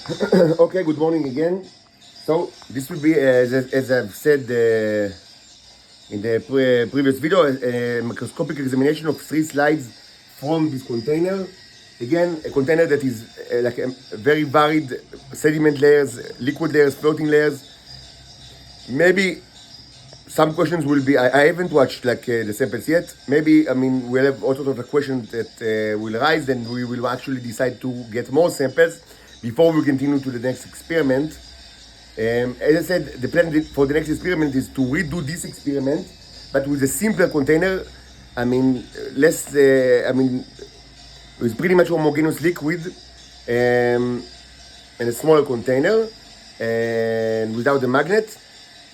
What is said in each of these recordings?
Okay, good morning again. So this will be, as I've said in the previous video, a microscopic examination of 3 slides from this container. Again, a container that is like a very varied sediment layers, liquid layers, floating layers. Maybe some questions will be, I haven't watched like the samples yet. Maybe, we'll have all sorts of questions that will arise, and we will actually decide to get more samples before we continue to the next experiment. As I said, the plan for the next experiment is to redo this experiment, but with a simpler container. Less, with pretty much homogeneous liquid, and a smaller container, and without the magnet.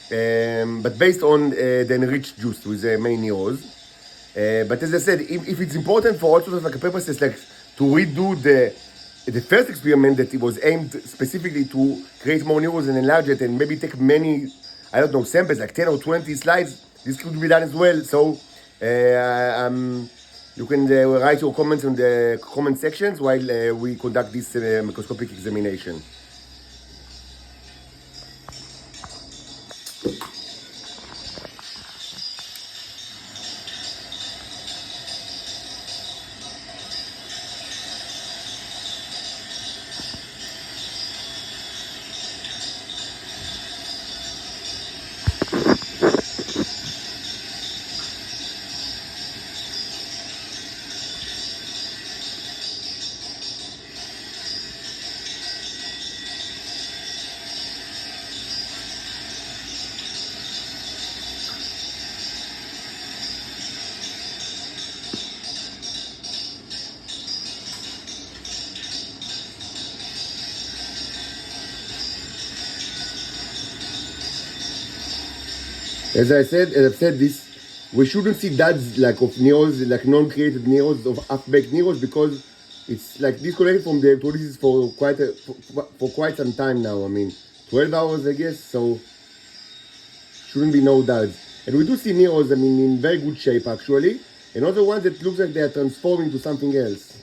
But based on the enriched juice with many neros. But as I said, if it's important for all sorts of like purposes, like to redo the first experiment that it was aimed specifically to create more neros and enlarge it, and maybe take many, I don't know, samples, like 10 or 20 slides, this could be done as well. So you can write your comments in the comment sections while we conduct this microscopic examination. As I've said this, we shouldn't see duds like of neros, like non-created neros, of half-baked neros, because it's like disconnected from the electrolysis for quite some time now. 12 hours, I guess. So shouldn't be no duds. And we do see neros, in very good shape actually, and other ones that looks like they are transforming to something else.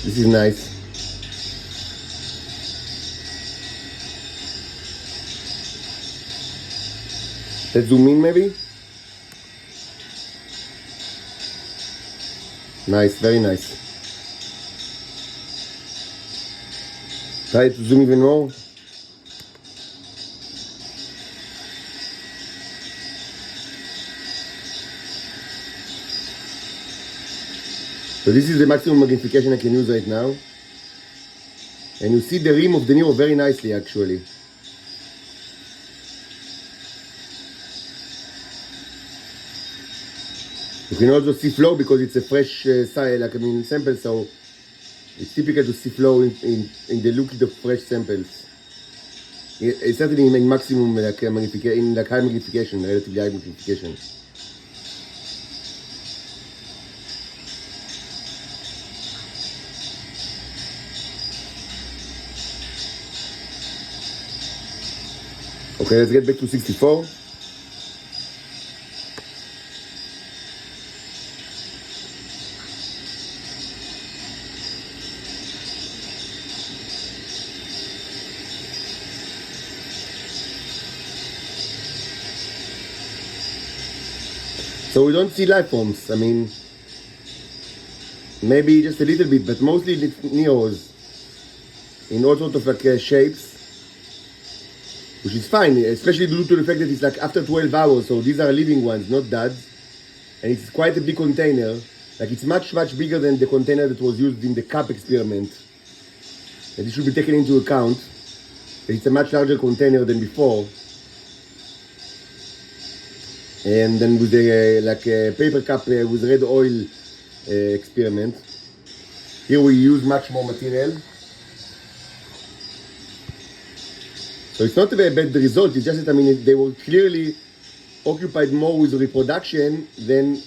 This is nice. Let's zoom in maybe. Nice, very nice. Try to zoom even more. So this is the maximum magnification I can use right now. And you see the rim of the nero very nicely actually. You can also see flow because it's a fresh sample, so it's typical to see flow in the liquid of fresh samples. It's certainly in maximum magnification, in high magnification, relatively high magnification. Okay, let's get back to 64. So we don't see life forms. Maybe just a little bit, but mostly neros in all sorts of shapes, which is fine, especially due to the fact that it's like after 12 hours, so these are living ones, not duds, and it's quite a big container. Like it's much bigger than the container that was used in the cup experiment, and this should be taken into account. It's a much larger container than before. And then with the paper cup with red oil experiment, here we use much more material. So it's not a bad result, it's just that they were clearly occupied more with reproduction than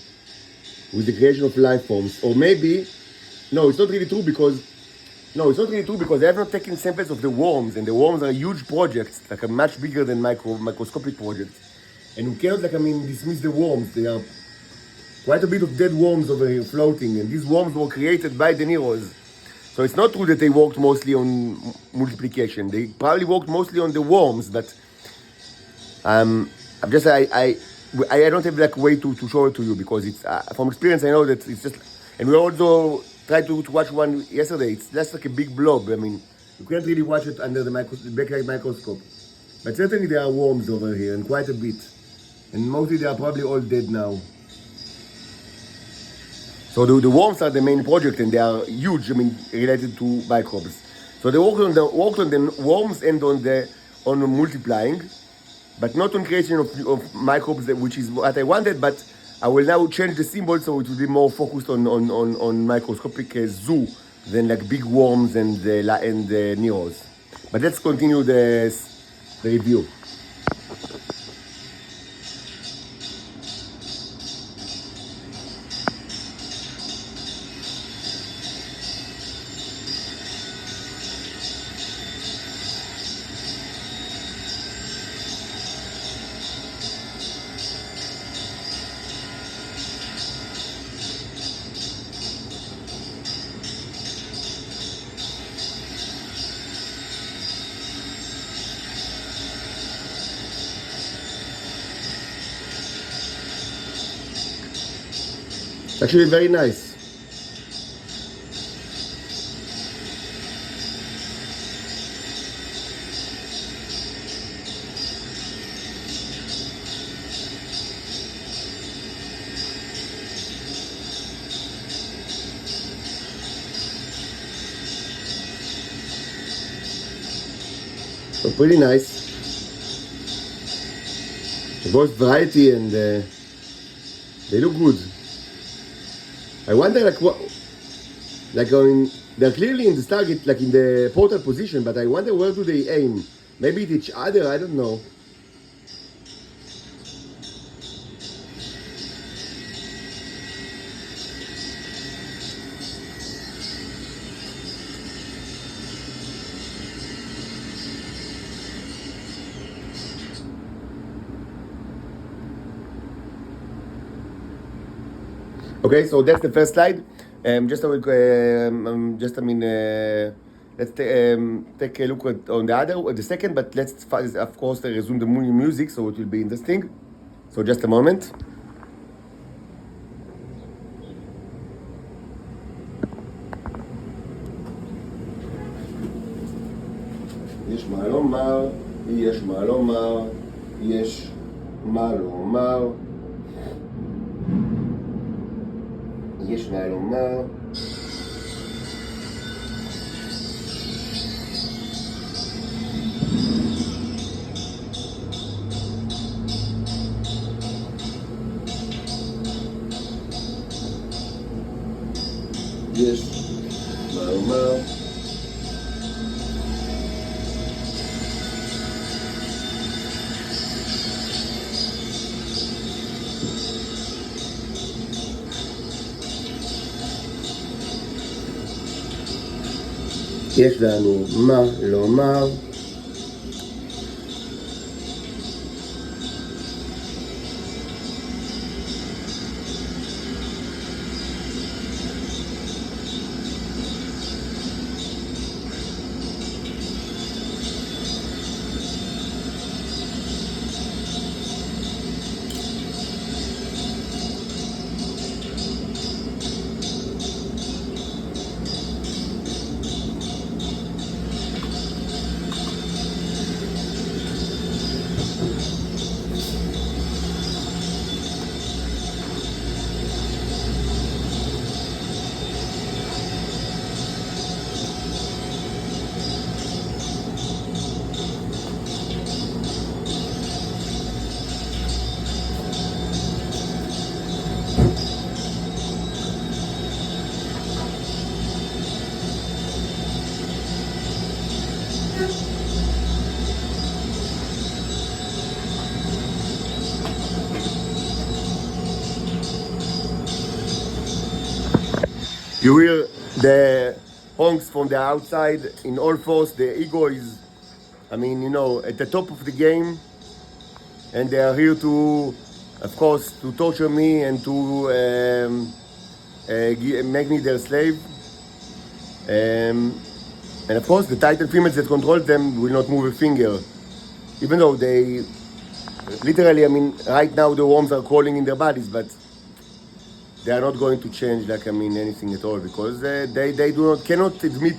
with the creation of life forms. Or maybe, no, it's not really true because they have not taken samples of the worms, and the worms are huge projects, like a much bigger than microscopic projects. And we cannot, dismiss the worms. There are quite a bit of dead worms over here floating, and these worms were created by the Neros. So it's not true that they worked mostly on multiplication. They probably worked mostly on the worms, but I'm just I don't have way to show it to you because it's from experience I know that it's just, and we also tried to watch one yesterday. It's just like a big blob. I mean, you can't really watch it under the backlight microscope, but certainly there are worms over here and quite a bit, and mostly they are probably all dead now. So the worms are the main project, and they are huge. I mean, related to microbes. So they worked on the worms and on multiplying, but not on creation of microbes, which is what I wanted. But I will now change the symbol so it will be more focused on microscopic zoo than like big worms and the Neros. But let's continue the review. It's actually very nice. So pretty nice. Both variety and they look good. I wonder they're clearly in the target, like in the portal position, but I wonder where do they aim? Maybe at each other, I don't know. Okay, so that's the first slide. Let's take a look on the second, but let's of course resume the music, so it will be interesting. So just a moment. יש מה לומר, יש מה לומר, יש מה לומר. יש מה לומר. יש מה לומר. יש לנו מה לומר. You hear the honks from the outside in all force. The ego is, I mean, you know, at the top of the game, and they are here to, of course, to torture me and to make me their slave. And of course, the Titan females that control them will not move a finger, even though they, literally, I mean, right now the worms are crawling in their bodies, but they are not going to change, like, I mean, anything at all, because cannot admit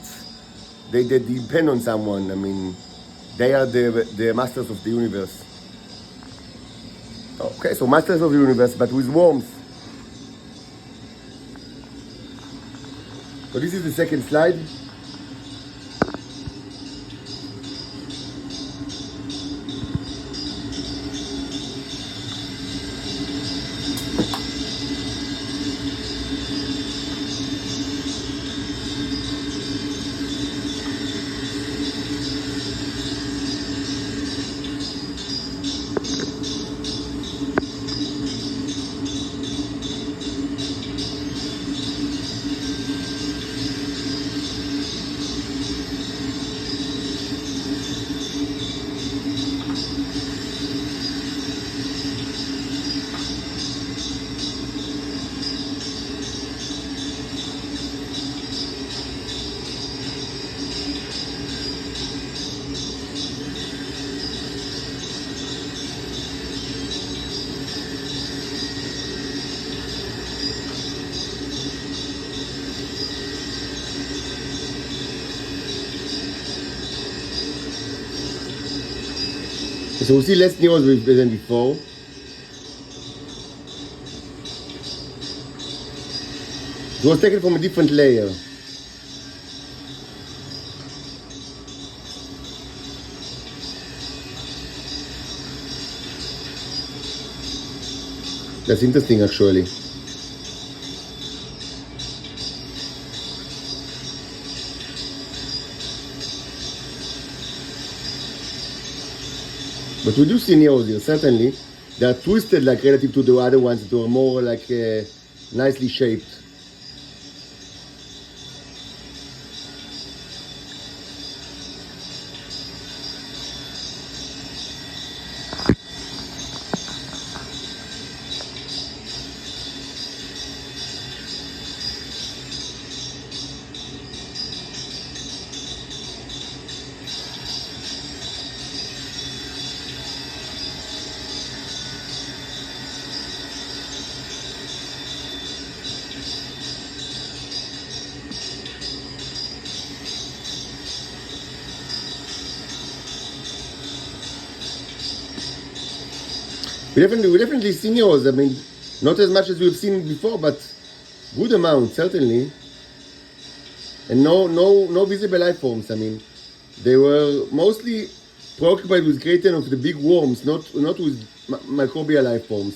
they depend on someone. I mean, they are the masters of the universe. Okay, so masters of the universe, but with worms. So this is the second slide. So we see less neurons than before. It was taken from a different layer. That's interesting, actually. But we do see neos here, certainly. They are twisted like relative to the other ones that were more like nicely shaped. We definitely see neos. I mean, not as much as we've seen before, but good amount, certainly. And no visible life forms. I mean, they were mostly preoccupied with creating of the big worms, not with microbial life forms.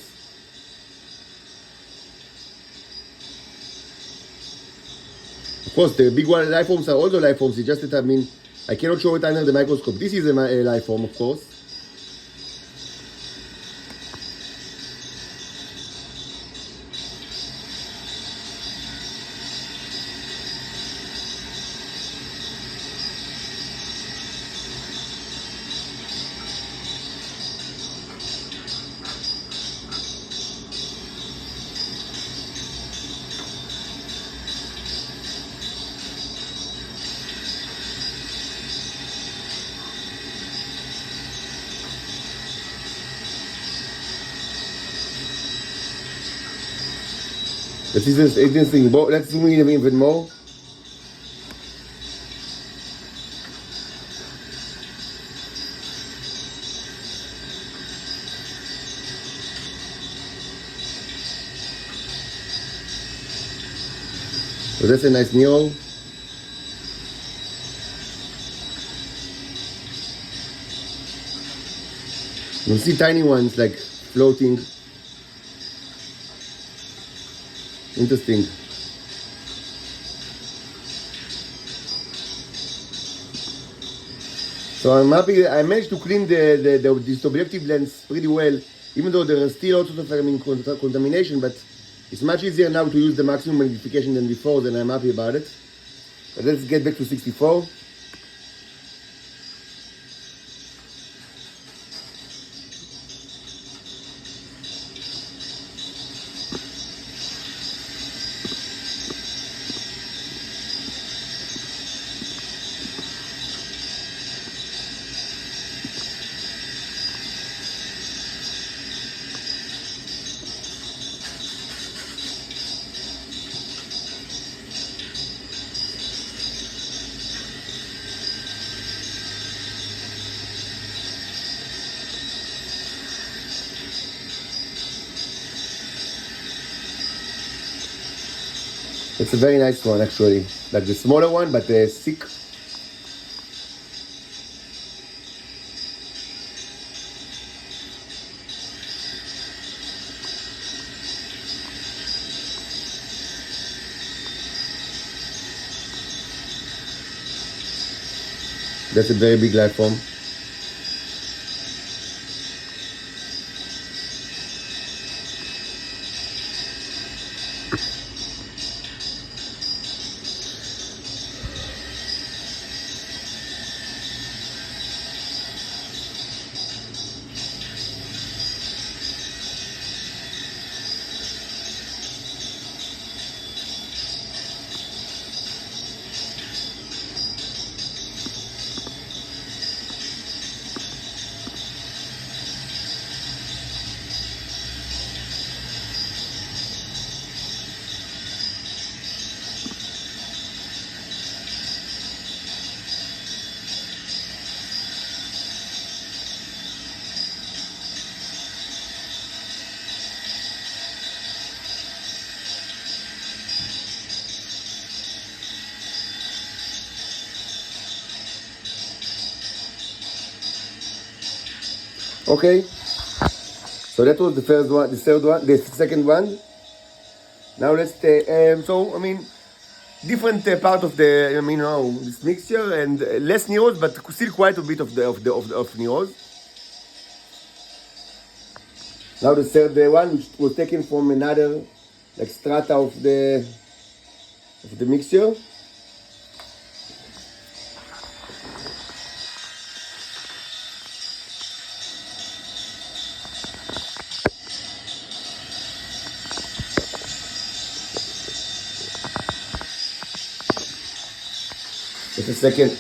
Of course, the big life forms are also life forms. It's just that, I mean, I cannot show it under the microscope. This is a life form, of course. This is interesting. Let's zoom in even more. So that's a nice neo. You see tiny ones like floating. Interesting. So I'm happy I managed to clean this objective lens pretty well, even though there are still all sorts of contamination, but It's much easier now to use the maximum magnification than before, and I'm happy about it. But let's get back to 64. It's a very nice one, actually. Like the smaller one, but thick. That's a very big life form. Okay, so that was the first one, the third one, the second one. Now let's so I mean, different part of the this mixture and less Neros, but still quite a bit of Neros. Now the third one, which was taken from another like strata of the mixture. Just a second.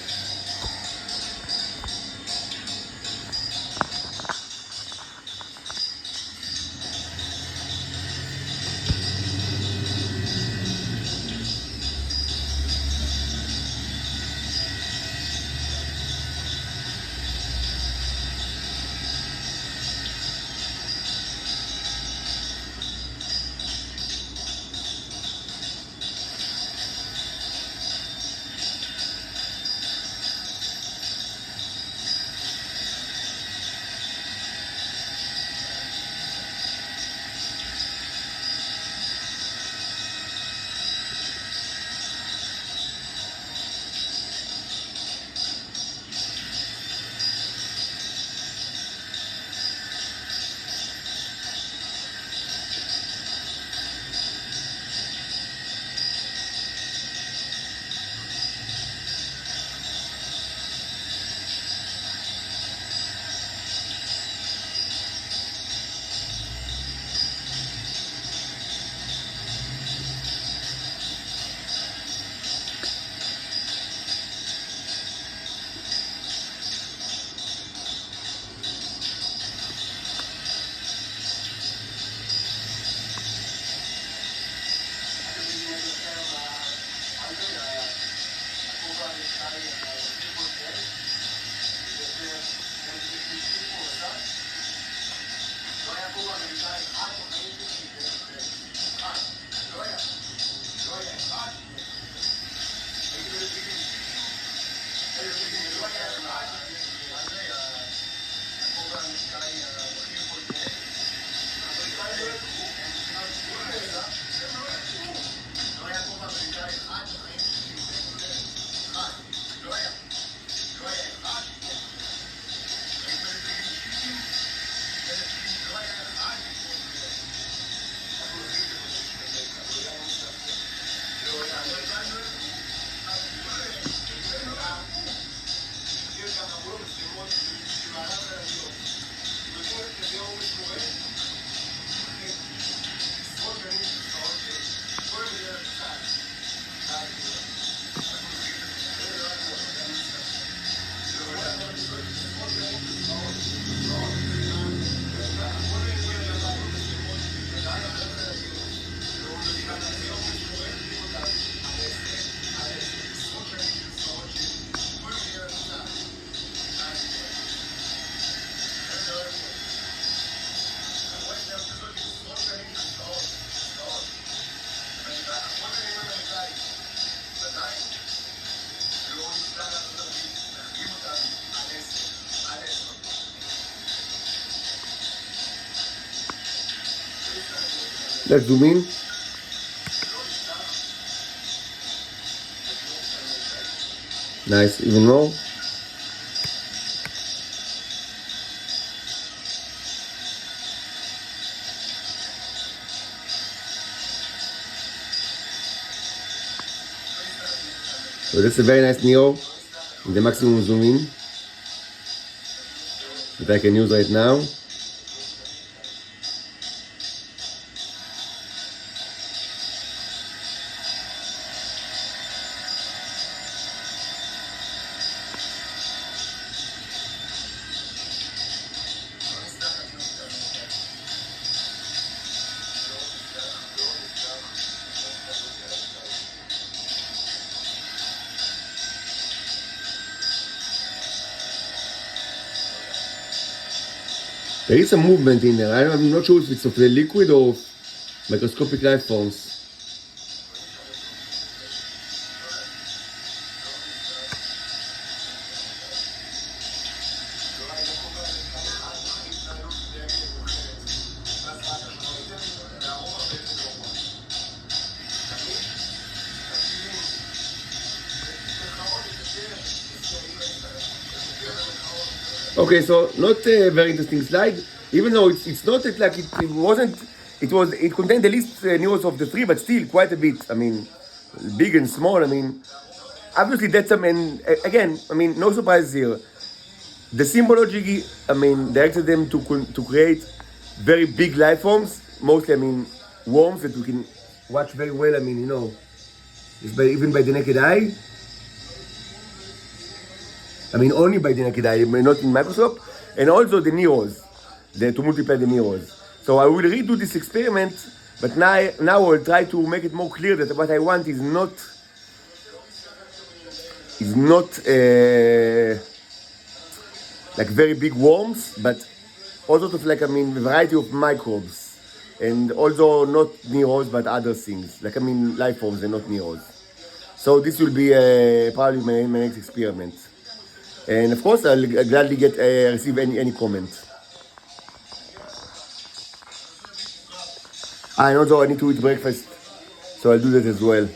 Let's zoom in. Nice, even more. So that's a very nice Neo with the maximum zoom in that I can use right now. There is some movement in there. I'm not sure if it's of the liquid or of microscopic life forms. Okay, so not a very interesting slide, even though it's not like it wasn't, it contained the least news of the three, but still quite a bit. I mean, big and small. I mean, obviously that's, I mean, again, I mean, no surprises here. The symbology, I mean, directed them to create very big life forms, mostly, I mean, worms that we can watch very well. I mean, you know, even by the naked eye. I mean, only by the naked eye, not in microscope, and also the neros, to multiply the neros. So I will redo this experiment, but now I will try to make it more clear that what I want is not like very big worms, but all sorts of, like, I mean, a variety of microbes, and also not neros, but other things, like, I mean, life forms and not neros. So this will be probably my next experiment. And of course, I'll gladly receive any comment. And also I need to eat breakfast, so I'll do that as well.